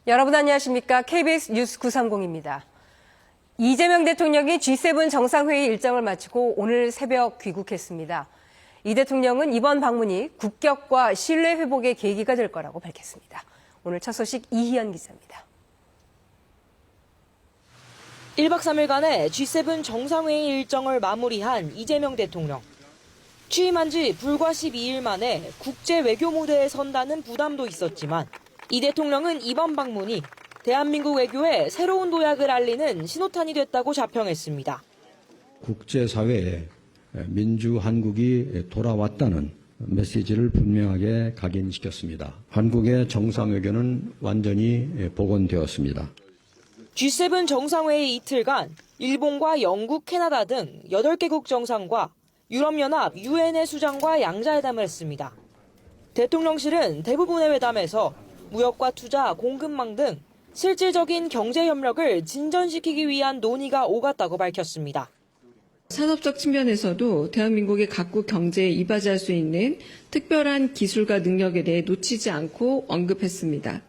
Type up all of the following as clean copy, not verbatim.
여러분 안녕하십니까? KBS 뉴스 930입니다. 이재명 대통령이 G7 정상회의 일정을 마치고 오늘 새벽 귀국했습니다. 이 대통령은 이번 방문이 국격과 신뢰 회복의 계기가 될 거라고 밝혔습니다. 오늘 첫 소식 이희연 기자입니다. 1박 3일간의 G7 정상회의 일정을 마무리한 이재명 대통령. 취임한 지 불과 12일 만에 국제 외교 무대에 선다는 부담도 있었지만 이 대통령은 이번 방문이 대한민국 외교의 새로운 도약을 알리는 신호탄이 됐다고 자평했습니다. 국제사회에 민주 한국이 돌아왔다는 메시지를 분명하게 각인시켰습니다. 한국의 정상외교는 완전히 복원되었습니다. G7 정상회의 이틀간 일본과 영국, 캐나다 등 8개국 정상과 유럽연합 UN의 수장과 양자회담을 했습니다. 대통령실은 대부분의 회담에서 무역과 투자, 공급망 등 실질적인 경제 협력을 진전시키기 위한 논의가 오갔다고 밝혔습니다. 산업적 측면에서도 대한민국의 각국 경제에 이바지할 수 있는 특별한 기술과 능력에 대해 놓치지 않고 언급했습니다.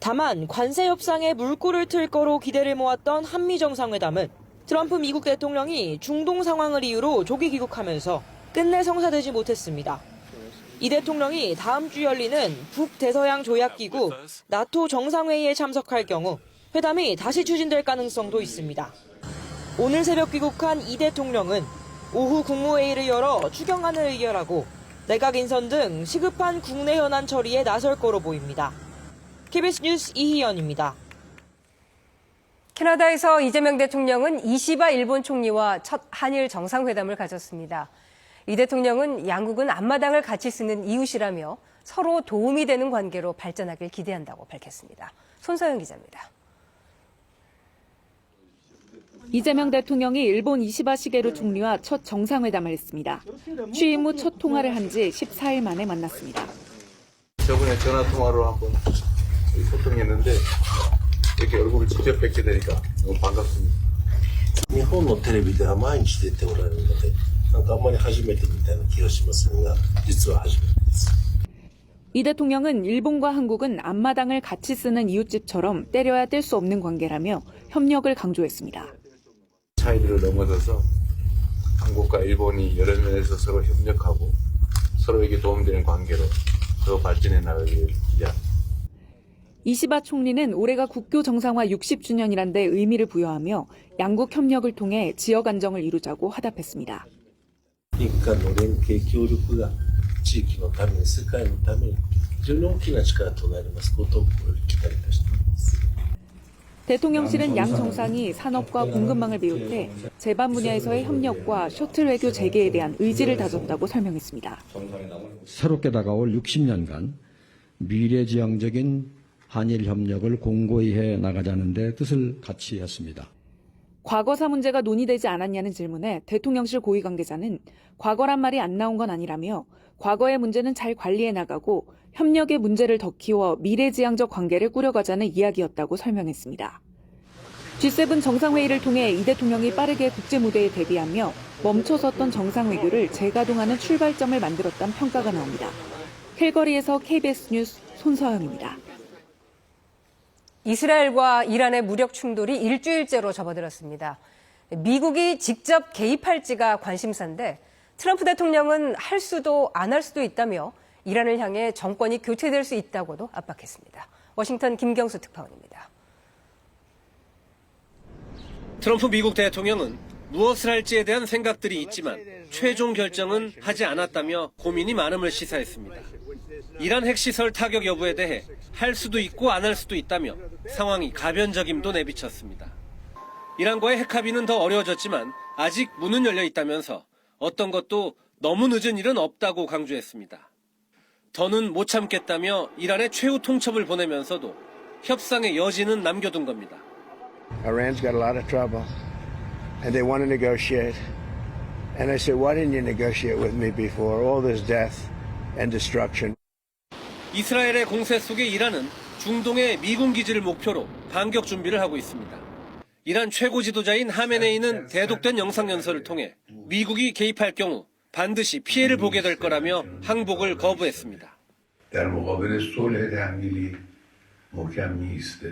다만 관세 협상에 물꼬를 틀 거로 기대를 모았던 한미 정상회담은 트럼프 미국 대통령이 중동 상황을 이유로 조기 귀국하면서 끝내 성사되지 못했습니다. 이 대통령이 다음 주 열리는 북대서양 조약기구 나토 정상회의에 참석할 경우 회담이 다시 추진될 가능성도 있습니다. 오늘 새벽 귀국한 이 대통령은 오후 국무회의를 열어 추경안을 의결하고 내각 인선 등 시급한 국내 현안 처리에 나설 거로 보입니다. KBS 뉴스 이희연입니다. 캐나다에서 이재명 대통령은 이시바 일본 총리와 첫 한일 정상회담을 가졌습니다. 이 대통령은 양국은 앞마당을 같이 쓰는 이웃이라며 서로 도움이 되는 관계로 발전하길 기대한다고 밝혔습니다. 손서영 기자입니다. 이재명 대통령이 일본 이시바 시게루 총리와 첫 정상회담을 했습니다. 취임 후 첫 통화를 한 지 14일 만에 만났습니다. 저번에 전화통화로 한번 소통했는데 이렇게 얼굴을 직접 뵙게 되니까 너무 반갑습니다. 日本のテレビでは毎日出ておられるので、なんかあんまり初めてみたいな気がしますが、実は初めてです。 이 대통령은 일본과 한국은 앞마당을 같이 쓰는 이웃집처럼 때려야 뗄 수 없는 관계라며 협력을 강조했습니다. 차이들을 넘어서서 한국과 일본이 여러 면에서 서로 협력하고 서로에게 도움되는 관계로 더 발전해 나가길 기대합니다. 이시바 총리는 올해가 국교 정상화 60주년이란 데 의미를 부여하며 양국 협력을 통해 지역 안정을 이루자고 화답했습니다. 日韓の連携協力が地域のために世界のために非常に大きな力となりますことを期待いたしています。 대통령실은 양 정상이 산업과 공급망을 비롯해 제반 분야에서의 협력과 셔틀 외교 재개에 대한 의지를 다졌다고 설명했습니다. 새롭게 다가올 60년간 미래지향적인 한일 협력을 공고히 해 나가자는 데 뜻을 같이 했습니다. 과거사 문제가 논의되지 않았냐는 질문에 대통령실 고위 관계자는 과거란 말이 안 나온 건 아니라며 과거의 문제는 잘 관리해 나가고 협력의 문제를 더 키워 미래지향적 관계를 꾸려가자는 이야기였다고 설명했습니다. G7 정상회의를 통해 이 대통령이 빠르게 국제 무대에 대비하며 멈춰섰던 정상외교를 재가동하는 출발점을 만들었다는 평가가 나옵니다. 캘거리에서 KBS 뉴스 손서영입니다. 이스라엘과 이란의 무력 충돌이 일주일째로 접어들었습니다. 미국이 직접 개입할지가 관심사인데 트럼프 대통령은 할 수도 안 할 수도 있다며 이란을 향해 정권이 교체될 수 있다고도 압박했습니다. 워싱턴 김경수 특파원입니다. 트럼프 미국 대통령은 무엇을 할지에 대한 생각들이 있지만 최종 결정은 하지 않았다며 고민이 많음을 시사했습니다. 이란 핵시설 타격 여부에 대해 할 수도 있고 안 할 수도 있다며 상황이 가변적임도 내비쳤습니다. 이란과의 핵합의는 더 어려워졌지만 아직 문은 열려 있다면서 어떤 것도 너무 늦은 일은 없다고 강조했습니다. 더는 못 참겠다며 이란의 최후 통첩을 보내면서도 협상의 여지는 남겨둔 겁니다. Iran's got a lot of trouble, and they want to negotiate. And I said, why didn't you negotiate with me before? All this death and destruction. 이스라엘의 공세 속에 이란은 중동의 미군 기지를 목표로 반격 준비를 하고 있습니다. 이란 최고 지도자인 하메네이는 대독된 영상연설을 통해 미국이 개입할 경우 반드시 피해를 보게 될 거라며 항복을 거부했습니다. در مقابل صلح درگیری محکم نیست.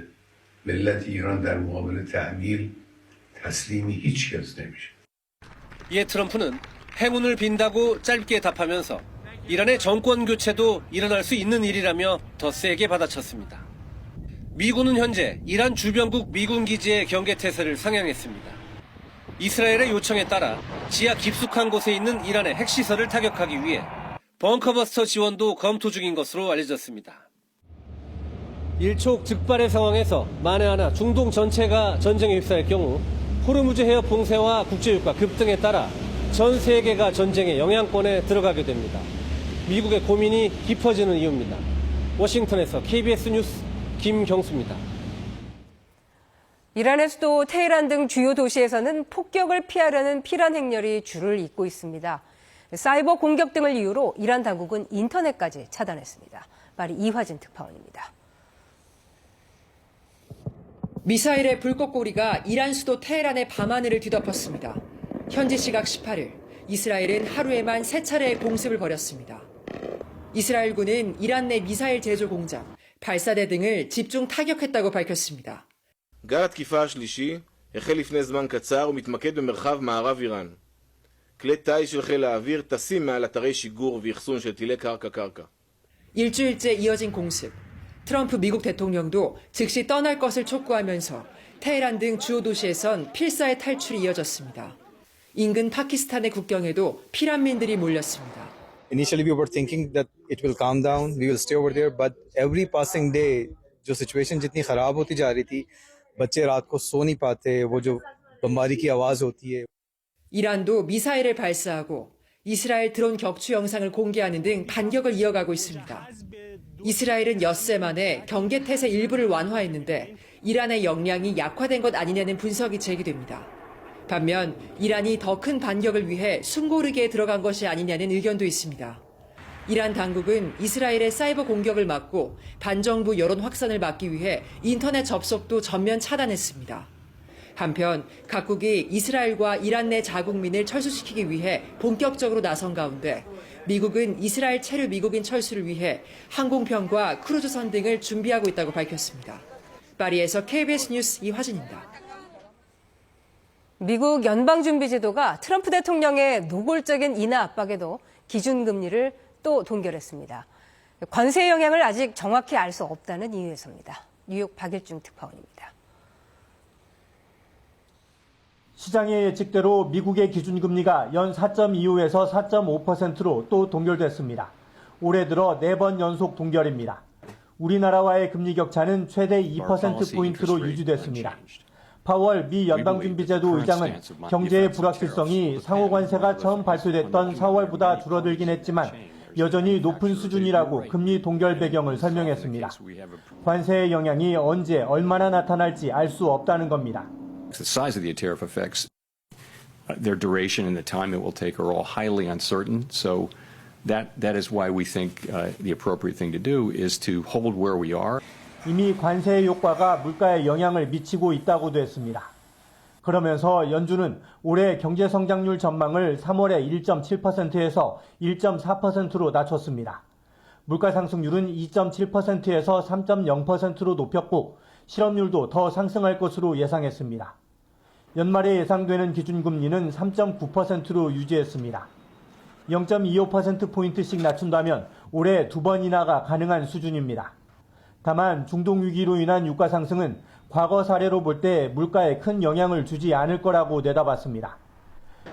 ملت ایران در مقابل تعمیل تسلیم هیچ کس نمیشه. 이에 트럼프는 행운을 빈다고 짧게 답하면서 이란의 정권 교체도 일어날 수 있는 일이라며 더 세게 받아쳤습니다. 미군은 현재 이란 주변국 미군 기지의 경계태세를 상향했습니다. 이스라엘의 요청에 따라 지하 깊숙한 곳에 있는 이란의 핵시설을 타격하기 위해 벙커버스터 지원도 검토 중인 것으로 알려졌습니다. 일촉즉발의 상황에서 만에 하나 중동 전체가 전쟁에 휩싸일 경우 호르무즈 해협 봉쇄와 국제유가 급등에 따라 전 세계가 전쟁의 영향권에 들어가게 됩니다. 미국의 고민이 깊어지는 이유입니다. 워싱턴에서 KBS 뉴스 김경수입니다. 이란의 수도 테헤란 등 주요 도시에서는 폭격을 피하려는 피란 행렬이 줄을 잇고 있습니다. 사이버 공격 등을 이유로 이란 당국은 인터넷까지 차단했습니다. 파리 이화진 특파원입니다. 미사일의 불꽃고리가 이란 수도 테헤란의 밤하늘을 뒤덮었습니다. 현지 시각 18일, 이스라엘은 하루에만 3차례의 공습을 벌였습니다. 이스라엘군은 이란 내 미사일 제조 공장, 발사대 등을 집중 타격했다고 밝혔습니다. גל התקיפה השלישי החל לפני זמן קצר ומתמקד במרחב מערב איראן. כלי טיס של חיל האוויר טסים מעל אתרי שיגור ואחסון של טילי קרקע. 일주일째 이어진 공습. 트럼프 미국 대통령도 즉시 떠날 것을 촉구하면서 테헤란 등 주요 도시에선 필사의 탈출이 이어졌습니다. 인근 파키스탄의 국경에도 피난민들이 몰렸습니다. Initially we were thinking that it will calm down, we will stay over there, but every passing day जो सिचुएशन जितनी खराब होती जा रही थी, बच्चे रात को सो नहीं पाते, वो जो बमबारी की आवाज होती है. 이란도 미사일을 발사하고 이스라엘 드론 격추 영상을 공개하는 등 반격을 이어가고 있습니다. 이스라엘은 엿새 만에 경계태세 일부를 완화했는데 이란의 역량이 약화된 것 아니냐는 분석이 제기됩니다. 반면 이란이 더 큰 반격을 위해 숨고르기에 들어간 것이 아니냐는 의견도 있습니다. 이란 당국은 이스라엘의 사이버 공격을 막고 반정부 여론 확산을 막기 위해 인터넷 접속도 전면 차단했습니다. 한편 각국이 이스라엘과 이란 내 자국민을 철수시키기 위해 본격적으로 나선 가운데 미국은 이스라엘 체류 미국인 철수를 위해 항공편과 크루즈선 등을 준비하고 있다고 밝혔습니다. 파리에서 KBS 뉴스 이화진입니다. 미국 연방준비제도가 트럼프 대통령의 노골적인 인하 압박에도 기준금리를 또 동결했습니다. 관세의 영향을 아직 정확히 알 수 없다는 이유에서입니다. 뉴욕 박일중 특파원입니다. 시장의 예측대로 미국의 기준금리가 연 4.25에서 4.5%로 또 동결됐습니다. 올해 들어 4번 연속 동결입니다. 우리나라와의 금리 격차는 최대 2%포인트로 유지됐습니다. 파월 미 연방준비제도 의장은 경제의 불확실성이 상호관세가 처음 발표됐던 4월보다 줄어들긴 했지만 여전히 높은 수준이라고 금리 동결 배경을 설명했습니다. 관세의 영향이 언제 얼마나 나타날지 알 수 없다는 겁니다. The size of the tariff effects, their duration and the time it will take are all highly uncertain. So that is why we think the appropriate thing to do is to hold where we are. 이미 관세의 효과가 물가에 영향을 미치고 있다고도 했습니다. 그러면서 연준은 올해 경제 성장률 전망을 3월에 1.7%에서 1.4%로 낮췄습니다. 물가 상승률은 2.7%에서 3.0%로 높였고 실업률도 더 상승할 것으로 예상했습니다. 연말에 예상되는 기준금리는 3.9%로 유지했습니다. 0.25%포인트씩 낮춘다면 올해 2번 인하가 가능한 수준입니다. 다만 중동 위기로 인한 유가 상승은 과거 사례로 볼 때 물가에 큰 영향을 주지 않을 거라고 내다봤습니다.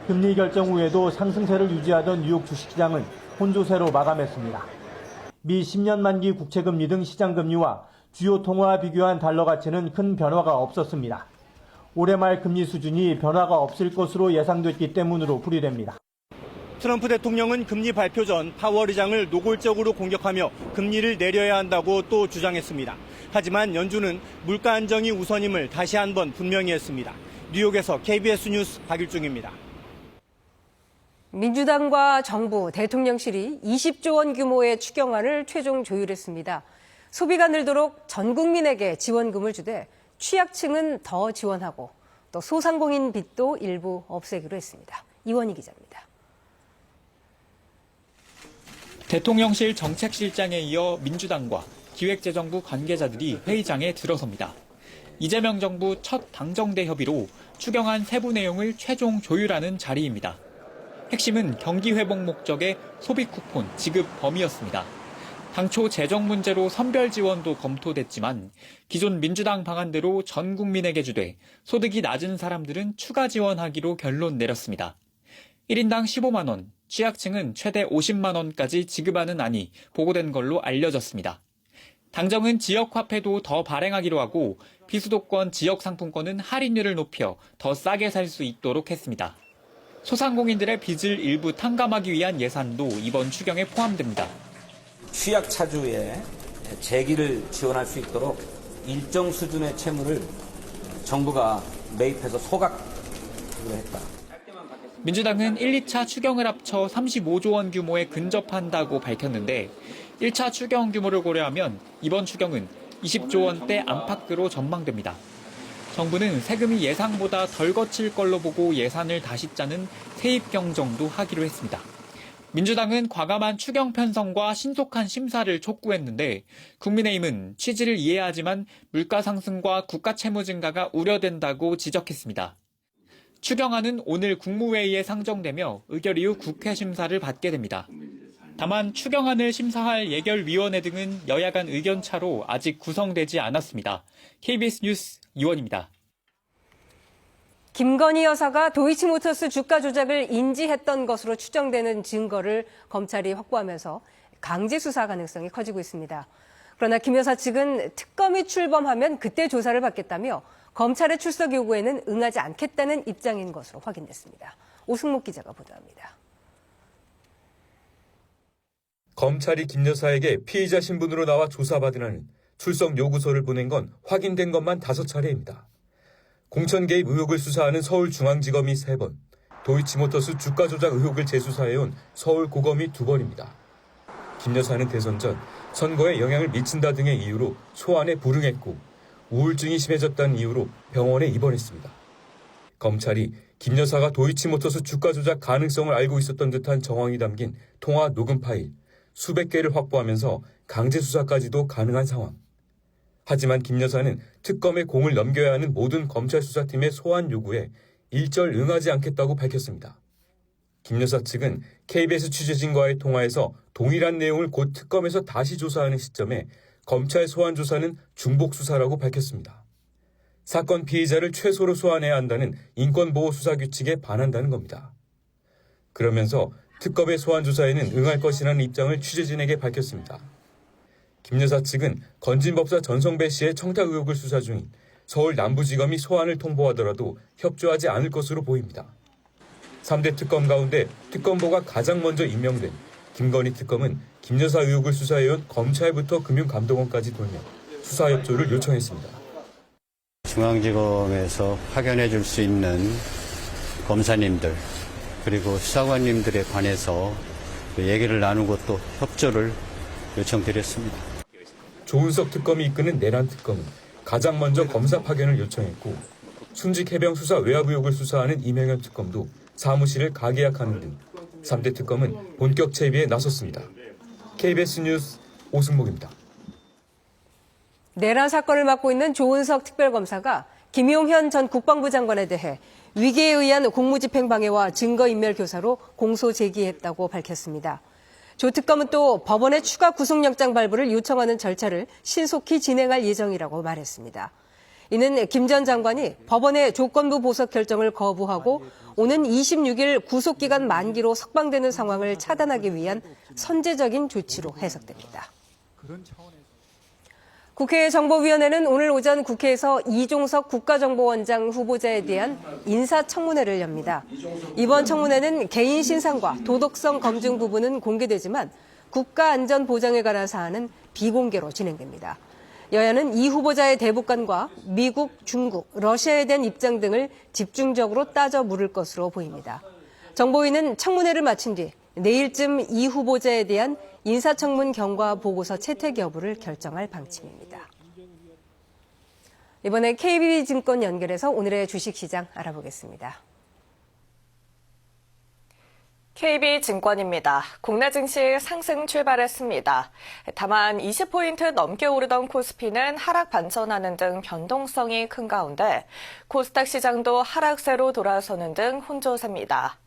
금리 결정 후에도 상승세를 유지하던 뉴욕 주식시장은 혼조세로 마감했습니다. 미 10년 만기 국채금리 등 시장금리와 주요 통화와 비교한 달러 가치는 큰 변화가 없었습니다. 올해 말 금리 수준이 변화가 없을 것으로 예상됐기 때문으로 풀이됩니다. 트럼프 대통령은 금리 발표 전 파월 의장을 노골적으로 공격하며 금리를 내려야 한다고 또 주장했습니다. 하지만 연준은 물가 안정이 우선임을 다시 한번 분명히 했습니다. 뉴욕에서 KBS 뉴스 박일중입니다. 민주당과 정부, 대통령실이 20조 원 규모의 추경안을 최종 조율했습니다. 소비가 늘도록 전 국민에게 지원금을 주되 취약층은 더 지원하고 또 소상공인 빚도 일부 없애기로 했습니다. 이원희 기자입니다. 대통령실 정책실장에 이어 민주당과 기획재정부 관계자들이 회의장에 들어섭니다. 이재명 정부 첫 당정대 협의로 추경안 세부 내용을 최종 조율하는 자리입니다. 핵심은 경기 회복 목적의 소비 쿠폰 지급 범위였습니다. 당초 재정 문제로 선별 지원도 검토됐지만 기존 민주당 방안대로 전 국민에게 주되 소득이 낮은 사람들은 추가 지원하기로 결론 내렸습니다. 1인당 15만 원, 취약층은 최대 50만 원까지 지급하는 안이 보고된 걸로 알려졌습니다. 당정은 지역화폐도 더 발행하기로 하고 비수도권 지역상품권은 할인율을 높여 더 싸게 살 수 있도록 했습니다. 소상공인들의 빚을 일부 탕감하기 위한 예산도 이번 추경에 포함됩니다. 취약차주의 재기를 지원할 수 있도록 일정 수준의 채무를 정부가 매입해서 소각으로 했다. 민주당은 1, 2차 추경을 합쳐 35조 원 규모에 근접한다고 밝혔는데 1차 추경 규모를 고려하면 이번 추경은 20조 원대 안팎으로 전망됩니다. 정부는 세금이 예상보다 덜 거칠 걸로 보고 예산을 다시 짜는 세입 경정도 하기로 했습니다. 민주당은 과감한 추경 편성과 신속한 심사를 촉구했는데 국민의힘은 취지를 이해하지만 물가 상승과 국가 채무 증가가 우려된다고 지적했습니다. 추경안은 오늘 국무회의에 상정되며 의결 이후 국회 심사를 받게 됩니다. 다만 추경안을 심사할 예결위원회 등은 여야 간 의견차로 아직 구성되지 않았습니다. KBS 뉴스 이원입니다. 김건희 여사가 도이치모터스 주가 조작을 인지했던 것으로 추정되는 증거를 검찰이 확보하면서 강제 수사 가능성이 커지고 있습니다. 그러나 김 여사 측은 특검이 출범하면 그때 조사를 받겠다며 검찰의 출석 요구에는 응하지 않겠다는 입장인 것으로 확인됐습니다. 오승목 기자가 보도합니다. 검찰이 김 여사에게 피의자 신분으로 나와 조사받으라는 출석 요구서를 보낸 건 확인된 것만 5차례입니다. 공천 개입 의혹을 수사하는 서울중앙지검이 3번, 도이치모터스 주가 조작 의혹을 재수사해온 서울고검이 2번입니다. 김 여사는 대선 전 선거에 영향을 미친다 등의 이유로 소환에 불응했고 우울증이 심해졌다는 이유로 병원에 입원했습니다. 검찰이 김 여사가 도이치모터스 주가 조작 가능성을 알고 있었던 듯한 정황이 담긴 통화 녹음 파일 수백 개를 확보하면서 강제 수사까지도 가능한 상황. 하지만 김 여사는 특검에 공을 넘겨야 하는 모든 검찰 수사팀의 소환 요구에 일절 응하지 않겠다고 밝혔습니다. 김 여사 측은 KBS 취재진과의 통화에서 동일한 내용을 곧 특검에서 다시 조사하는 시점에 검찰 소환 조사는 중복 수사라고 밝혔습니다. 사건 피의자를 최소로 소환해야 한다는 인권보호 수사 규칙에 반한다는 겁니다. 그러면서 특검의 소환 조사에는 응할 것이라는 입장을 취재진에게 밝혔습니다. 김 여사 측은 건진법사 전성배 씨의 청탁 의혹을 수사 중인 서울 남부지검이 소환을 통보하더라도 협조하지 않을 것으로 보입니다. 3대 특검 가운데 특검보가 가장 먼저 임명된 김건희 특검은 김 여사 의혹을 수사해온 검찰부터 금융감독원까지 돌며 수사 협조를 요청했습니다. 중앙지검에서 파견해 줄 수 있는 검사님들 그리고 수사관님들에 관해서 얘기를 나누고 또 협조를 요청드렸습니다. 조은석 특검이 이끄는 내란 특검은 가장 먼저 검사 파견을 요청했고 순직 해병 수사 외압 의혹을 수사하는 이명현 특검도 사무실을 가계약하는 등 3대 특검은 본격 채비에 나섰습니다. KBS 뉴스 오승목입니다. 내란 사건을 맡고 있는 조은석 특별검사가 김용현 전 국방부 장관에 대해 위계에 의한 공무집행 방해와 증거인멸 교사로 공소 제기했다고 밝혔습니다. 조 특검은 또 법원의 추가 구속영장 발부를 요청하는 절차를 신속히 진행할 예정이라고 말했습니다. 이는 김 전 장관이 법원의 조건부 보석 결정을 거부하고 오는 26일 구속기간 만기로 석방되는 상황을 차단하기 위한 선제적인 조치로 해석됩니다. 국회 정보위원회는 오늘 오전 국회에서 이종석 국가정보원장 후보자에 대한 인사청문회를 엽니다. 이번 청문회는 개인 신상과 도덕성 검증 부분은 공개되지만 국가안전보장에 관한 사안은 비공개로 진행됩니다. 여야는 이 후보자의 대북관과 미국, 중국, 러시아에 대한 입장 등을 집중적으로 따져 물을 것으로 보입니다. 정보위는 청문회를 마친 뒤 내일쯤 이 후보자에 대한 인사청문 경과 보고서 채택 여부를 결정할 방침입니다. 이번에 KB증권 연결해서 오늘의 주식시장 알아보겠습니다. KB증권입니다. 국내 증시 상승 출발했습니다. 다만 20포인트 넘게 오르던 코스피는 하락 반전하는 등 변동성이 큰 가운데 코스닥 시장도 하락세로 돌아서는 등 혼조세입니다.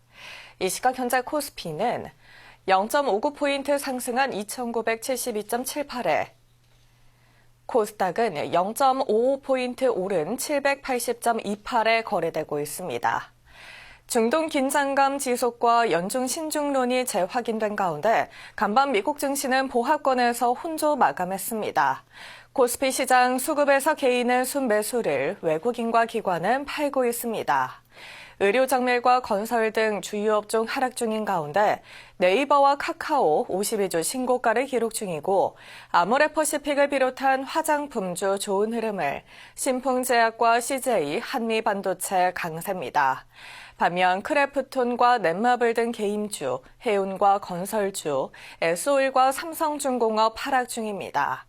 이 시각 현재 코스피는 0.59포인트 상승한 2972.78에 코스닥은 0.55포인트 오른 780.28에 거래되고 있습니다. 중동 긴장감 지속과 연중 신중론이 재확인된 가운데 간밤 미국 증시는 보합권에서 혼조 마감했습니다. 코스피 시장 수급에서 개인의 순매수를 외국인과 기관은 팔고 있습니다. 의료 정밀과 건설 등 주요 업종 하락 중인 가운데 네이버와 카카오 52주 신고가를 기록 중이고 아모레퍼시픽을 비롯한 화장품주 좋은 흐름을 신풍제약과 CJ, 한미반도체 강세입니다. 반면 크래프톤과 넷마블 등 게임주, 해운과 건설주, S오일과 삼성중공업 하락 중입니다.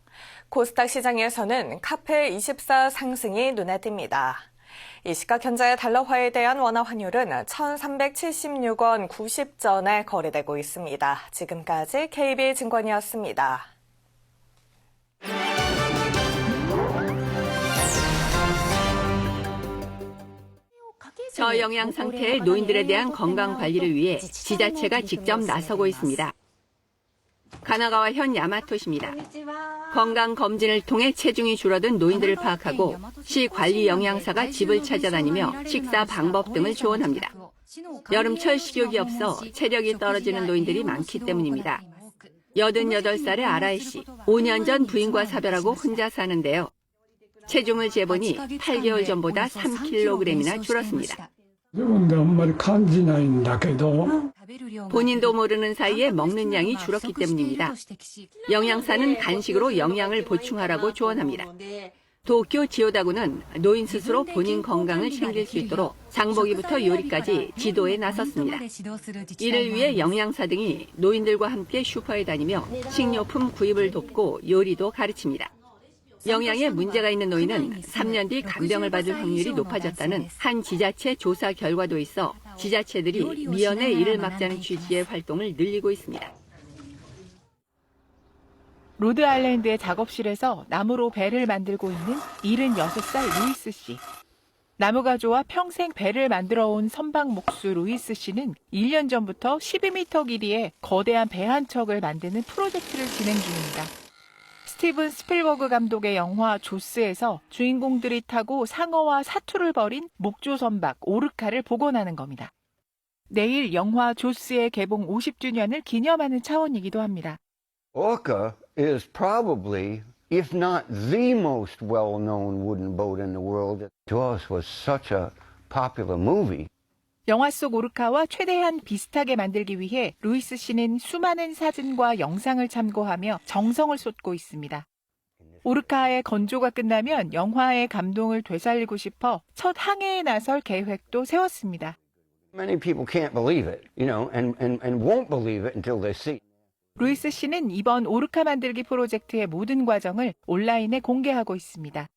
코스닥 시장에서는 카페24 상승이 눈에 띕니다. 이 시각 현재 달러화에 대한 원화 환율은 1,376원 90전에 거래되고 있습니다. 지금까지 KB증권이었습니다. 저영양 상태의 노인들에 대한 건강 관리를 위해 지자체가 직접 나서고 있습니다. 가나가와 현 야마토시입니다. 건강검진을 통해 체중이 줄어든 노인들을 파악하고 시 관리 영양사가 집을 찾아다니며 식사 방법 등을 조언합니다. 여름철 식욕이 없어 체력이 떨어지는 노인들이 많기 때문입니다. 88살의 아라이 씨, 5년 전 부인과 사별하고 혼자 사는데요. 체중을 재보니 8개월 전보다 3kg이나 줄었습니다. 본인도 모르는 사이에 먹는 양이 줄었기 때문입니다. 영양사는 간식으로 영양을 보충하라고 조언합니다. 도쿄 지오다구는 노인 스스로 본인 건강을 챙길 수 있도록 장보기부터 요리까지 지도에 나섰습니다. 이를 위해 영양사 등이 노인들과 함께 슈퍼에 다니며 식료품 구입을 돕고 요리도 가르칩니다. 영양에 문제가 있는 노인은 3년 뒤 간병을 받을 확률이 높아졌다는 한 지자체 조사 결과도 있어 지자체들이 미연에 이를 막자는 취지의 활동을 늘리고 있습니다. 로드아일랜드의 작업실에서 나무로 배를 만들고 있는 76살 루이스 씨. 나무가 좋아 평생 배를 만들어 온 선박 목수 루이스 씨는 1년 전부터 12m 길이의 거대한 배 한 척을 만드는 프로젝트를 진행 중입니다. 스티븐 스필버그 감독의 영화 조스에서 주인공들이 타고 상어와 사투를 벌인 목조 선박 오르카를 복원하는 겁니다. 내일 영화 조스의 개봉 50주년을 기념하는 차원이기도 합니다. Orca is probably, if not the most well-known wooden boat in the world. Jaws was such a popular movie. 영화 속 오르카와 최대한 비슷하게 만들기 위해 루이스 씨는 수많은 사진과 영상을 참고하며 정성을 쏟고 있습니다. 오르카의 건조가 끝나면 영화의 감동을 되살리고 싶어 첫 항해에 나설 계획도 세웠습니다. Many people can't believe it, and won't believe it until they see. 루이스 씨는 이번 오르카 만들기 프로젝트의 모든 과정을 온라인에 공개하고 있습니다.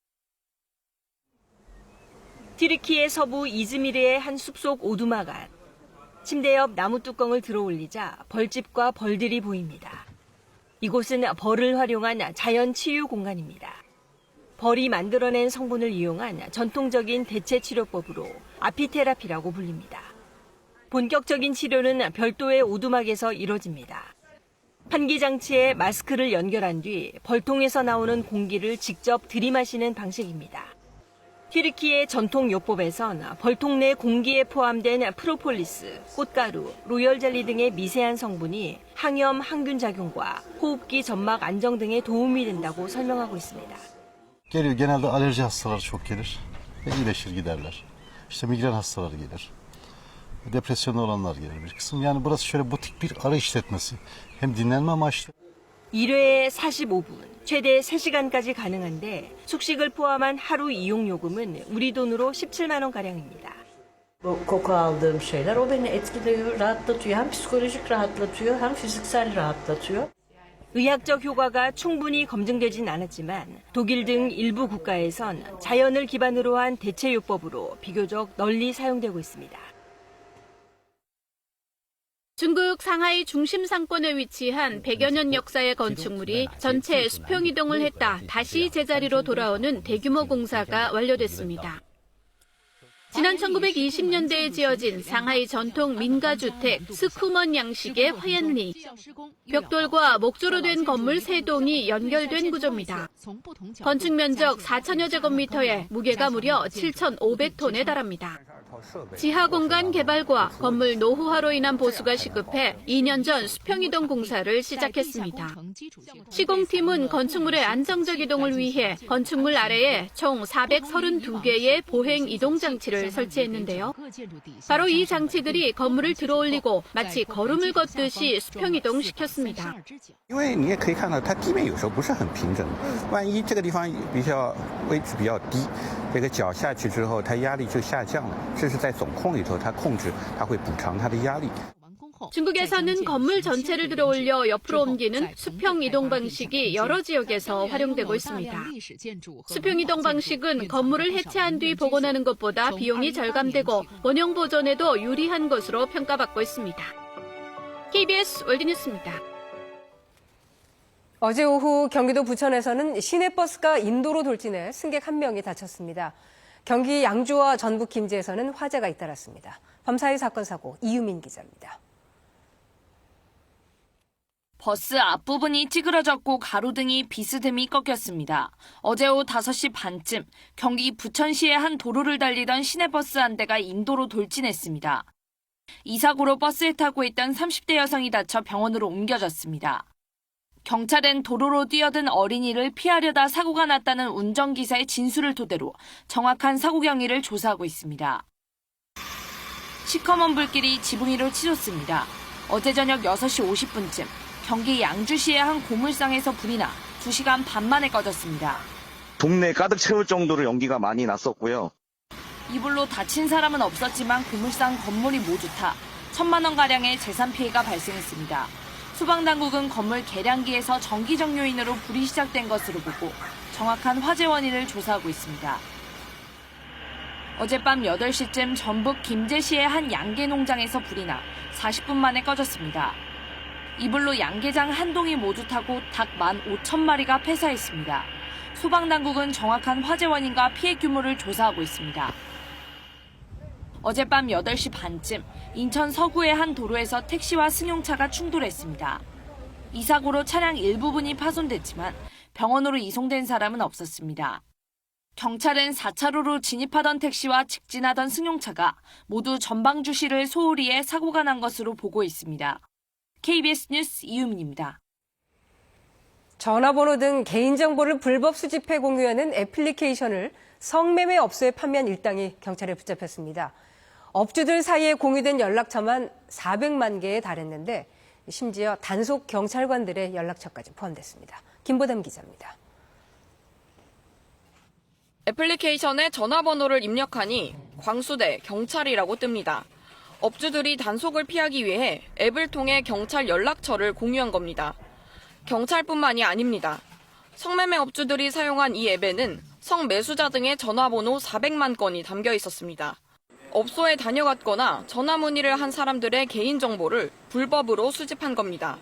튀르키예 서부 이즈미르의 한 숲속 오두막 안. 침대 옆 나무 뚜껑을 들어올리자 벌집과 벌들이 보입니다. 이곳은 벌을 활용한 자연 치유 공간입니다. 벌이 만들어낸 성분을 이용한 전통적인 대체 치료법으로 아피테라피라고 불립니다. 본격적인 치료는 별도의 오두막에서 이뤄집니다. 환기 장치에 마스크를 연결한 뒤 벌통에서 나오는 공기를 직접 들이마시는 방식입니다. 튀르키예 전통 요법에선 벌통 내 공기에 포함된 프로폴리스, 꽃가루, 로열 젤리 등의 mise한 성분이 항염, 항균 작용과 호흡기 점막 안정 등에 do움이 된다고 설명하고 있습니다. Geliyor genelde alerji hastaları çok gelir ve iyileşir giderler. İşte migren hastaları gelir. Depresyonda olanlar gelir bir kısım. Yani burası şöyle butik bir ara işletmesi. Hem dinlenme amaçlı. 1회에 45분, 최대 3시간까지 가능한데 숙식을 포함한 하루 이용 요금은 우리 돈으로 17만 원가량입니다. Koku aldığım şeyler o beni etkiliyor, rahatlatıyor. Hem psikolojik rahatlatıyor hem fiziksel rahatlatıyor. 의학적 효과가 충분히 검증되진 않았지만 독일 등 일부 국가에선 자연을 기반으로 한 대체요법으로 비교적 널리 사용되고 있습니다. 중국 상하이 중심 상권에 위치한 100여 년 역사의 건축물이 전체 수평 이동을 했다 다시 제자리로 돌아오는 대규모 공사가 완료됐습니다. 지난 1920년대에 지어진 상하이 전통 민가주택 스쿠먼 양식의 화얀리. 벽돌과 목조로 된 건물 3동이 연결된 구조입니다. 건축 면적 4천여 제곱미터에 무게가 무려 7,500톤에 달합니다. 지하 공간 개발과 건물 노후화로 인한 보수가 시급해 2년 전 수평이동 공사를 시작했습니다. 시공팀은 건축물의 안정적 이동을 위해 건축물 아래에 총 432개의 보행 이동 장치를 설치했는데요. 바로 이 장치들이 건물을 들어올리고 마치 걸음을 걷듯이 수평이동 시켰습니다. 因为你也可以看到它地面有时候不是很平整，万一这个地方比较位置比较低，这个脚下去之后它压力就下降了，这是在总控里头它控制它会补偿它的压力。 중국에서는 건물 전체를 들어올려 옆으로 옮기는 수평 이동 방식이 여러 지역에서 활용되고 있습니다. 수평 이동 방식은 건물을 해체한 뒤 복원하는 것보다 비용이 절감되고 원형 보존에도 유리한 것으로 평가받고 있습니다. KBS 월드뉴스입니다. 어제 오후 경기도 부천에서는 시내버스가 인도로 돌진해 승객 1명이 다쳤습니다. 경기 양주와 전북 김제에서는 화재가 잇따랐습니다. 밤사이 사건 사고 이유민 기자입니다. 버스 앞부분이 찌그러졌고 가로등이 비스듬히 꺾였습니다. 어제 오후 5시 반쯤 경기 부천시의 한 도로를 달리던 시내버스 한 대가 인도로 돌진했습니다. 이 사고로 버스에 타고 있던 30대 여성이 다쳐 병원으로 옮겨졌습니다. 경찰은 도로로 뛰어든 어린이를 피하려다 사고가 났다는 운전기사의 진술을 토대로 정확한 사고 경위를 조사하고 있습니다. 시커먼 불길이 지붕 위로 치솟습니다. 어제 저녁 6시 50분쯤 경기 양주시의 한 고물상에서 불이 나 2시간 반 만에 꺼졌습니다. 동네 가득 채울 정도로 연기가 많이 났었고요. 이 불로 다친 사람은 없었지만 고물상 건물이 모두 타 1,000만 원가량의 재산 피해가 발생했습니다. 소방당국은 건물 계량기에서 전기적 요인으로 불이 시작된 것으로 보고 정확한 화재 원인을 조사하고 있습니다. 어젯밤 8시쯤 전북 김제시의 한 양계 농장에서 불이 나 40분 만에 꺼졌습니다. 이 불로 양계장 한 동이 모두 타고 닭 15,000마리가 폐사했습니다. 소방당국은 정확한 화재 원인과 피해 규모를 조사하고 있습니다. 어젯밤 8시 반쯤 인천 서구의 한 도로에서 택시와 승용차가 충돌했습니다. 이 사고로 차량 일부분이 파손됐지만 병원으로 이송된 사람은 없었습니다. 경찰은 4차로로 진입하던 택시와 직진하던 승용차가 모두 전방주시를 소홀히 해 사고가 난 것으로 보고 있습니다. KBS 뉴스 이유민입니다. 전화번호 등 개인정보를 불법 수집해 공유하는 애플리케이션을 성매매 업소에 판매한 일당이 경찰에 붙잡혔습니다. 업주들 사이에 공유된 연락처만 400만 개에 달했는데 심지어 단속 경찰관들의 연락처까지 포함됐습니다. 김보담 기자입니다. 애플리케이션에 전화번호를 입력하니 광수대 경찰이라고 뜹니다. 업주들이 단속을 피하기 위해 앱을 통해 경찰 연락처를 공유한 겁니다. 경찰뿐만이 아닙니다. 성매매 업주들이 사용한 이 앱에는 성매수자 등의 전화번호 400만 건이 담겨 있었습니다. 업소에 다녀갔거나 전화 문의를 한 사람들의 개인정보를 불법으로 수집한 겁니다.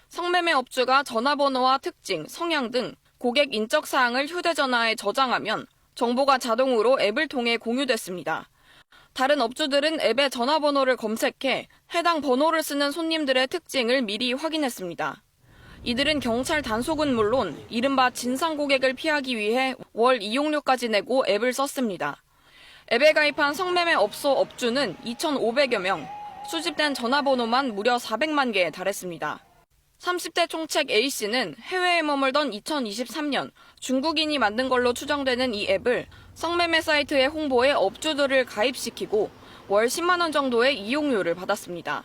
성매매 업주가 전화번호와 특징, 성향 등 고객 인적 사항을 휴대전화에 저장하면 정보가 자동으로 앱을 통해 공유됐습니다. 다른 업주들은 앱의 전화번호를 검색해 해당 번호를 쓰는 손님들의 특징을 미리 확인했습니다. 이들은 경찰 단속은 물론 이른바 진상 고객을 피하기 위해 월 이용료까지 내고 앱을 썼습니다. 앱에 가입한 성매매 업소 업주는 2,500여 명, 수집된 전화번호만 무려 400만 개에 달했습니다. 30대 총책 A씨는 해외에 머물던 2023년 중국인이 만든 걸로 추정되는 이 앱을 성매매 사이트의 홍보에 업주들을 가입시키고 월 10만 원 정도의 이용료를 받았습니다.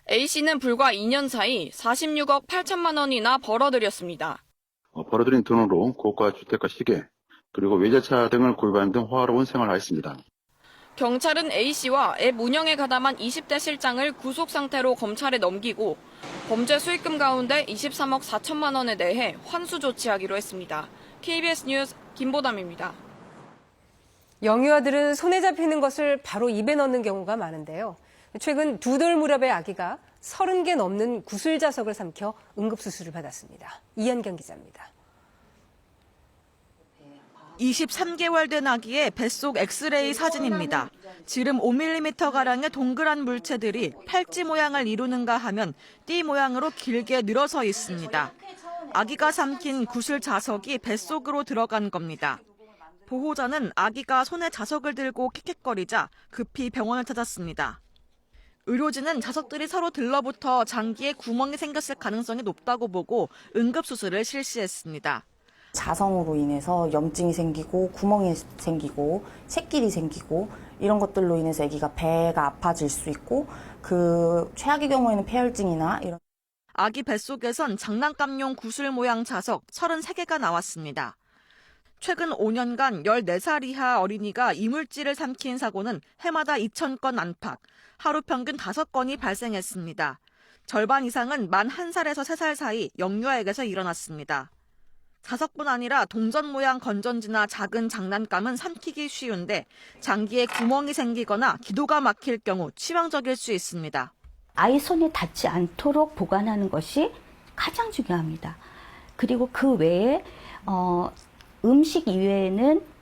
A씨는 불과 2년 사이 46억 8천만 원이나 벌어들였습니다. 벌어들인 돈으로 고가 주택과 시계, 그리고 외제차 등을 구입하는 등 호화로운 생활을 하였습니다. 경찰은 A씨와 앱 운영에 가담한 20대 실장을 구속 상태로 검찰에 넘기고 범죄 수익금 가운데 23억 4천만 원에 대해 환수 조치하기로 했습니다. KBS 뉴스 김보담입니다. 영유아들은 손에 잡히는 것을 바로 입에 넣는 경우가 많은데요. 최근 2돌 무렵의 아기가 30개 넘는 구술 자석을 삼켜 응급수술을 받았습니다. 이현경 기자입니다. 23개월 된 아기의 뱃속 엑스레이 사진입니다. 지름 5mm가량의 동그란 물체들이 팔찌 모양을 이루는가 하면 띠 모양으로 길게 늘어서 있습니다. 아기가 삼킨 구슬 자석이 뱃속으로 들어간 겁니다. 보호자는 아기가 손에 자석을 들고 킥킥거리자 급히 병원을 찾았습니다. 의료진은 자석들이 서로 들러붙어 장기에 구멍이 생겼을 가능성이 높다고 보고 응급수술을 실시했습니다. 자성으로 인해서 염증이 생기고 구멍이 생기고 새끼리 생기고 이런 것들로 인해서 아기가 배가 아파질 수 있고 최악의 경우에는 폐혈증이나 이런. 아기 뱃속에선 장난감용 구슬 모양 자석 33개가 나왔습니다. 최근 5년간 14살 이하 어린이가 이물질을 삼킨 사고는 해마다 2,000건 안팎, 하루 평균 5건이 발생했습니다. 절반 이상은 만 1살에서 3살 사이 영유아에게서 일어났습니다. 자석뿐 아니라 동전 모양 건전지나 작은 장난감은 삼키기 쉬운데 장기에 구멍이 생기거나 기도가 막힐 경우 치명적일 수 있습니다. 아이 손에 닿지 않도록 보관하는 것이 가장 중요합니다. 그리고 그 외에 음식 이외에는